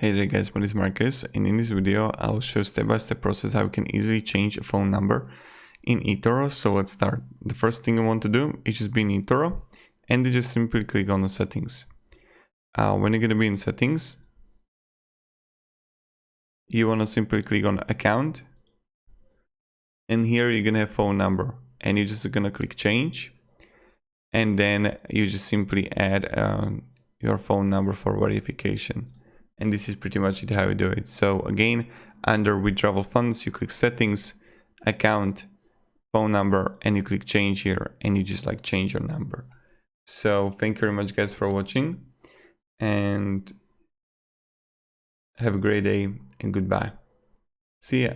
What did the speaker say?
Hey there guys, my name is Marcus, and in this video I will show step-by-step process how you can easily change a phone number in Etoro. So let's start. The first thing you want to do is just be in Etoro and then just simply click on the settings. When you're going to be in settings, you want to simply click on account, and here you're going to have phone number, and you're just going to click change, and then you just simply add your phone number for verification. And this is pretty much it how you do it. So again, under withdrawal funds, you click settings, account, phone number, and you click change here, and you just like change your number. So thank you very much guys for watching, and have a great day and goodbye. See ya.